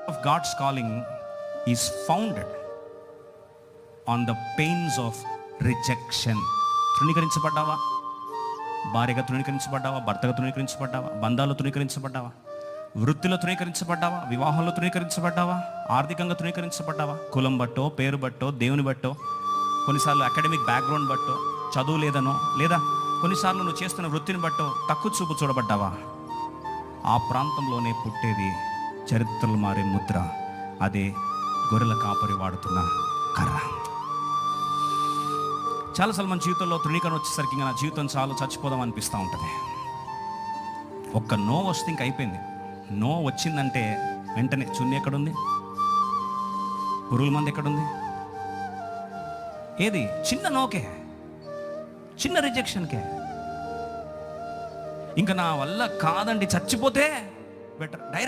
of God's calling is founded on the pains of rejection. తృణీకరించబడ్డావా? భార్యగా తృణీకరించబడ్డావా? భర్తగా తృణీకరించబడ్డావా? బంధాలు తృణీకరించబడ్డావా? వృత్తిలో తృణీకరించబడ్డావా? వివాహంలో తృణీకరించబడ్డావా? ఆర్థికంగా తృణీకరించబడ్డావా? కులం బట్టో, పేరు బట్టో, దేవుని బట్టో, కొన్నిసార్లు అకాడమిక్ బ్యాక్గ్రౌండ్ బట్టో, చదువు లేదనో, లేదా కొన్నిసార్లు నువ్వు చేస్తున్న వృత్తిని బట్టో తక్కువ చూపు చూడబడ్డావా? ఆ ప్రాంతంలోనే పుట్టేది చరిత్రలు మారే ముద్ర. అదే గొర్రెల కాపరి వాడుతున్న కర్ర. చాలాసార్లు మన జీవితంలో తృణీకరణ వచ్చేసరికి ఇంకా నా జీవితం చాలు, చచ్చిపోదాం అనిపిస్తూ ఉంటుంది. ఒక్క నో వస్తే ఇంక అయిపోయింది. నో వచ్చిందంటే వెంటనే చున్ని ఎక్కడుంది, పురుగుల మంది ఎక్కడుంది, ఏది చిన్న నోకే, చిన్న రిజెక్షన్కే ఇంకా నా వల్ల కాదండి చచ్చిపోతే బెటర్, డైరెక్ట్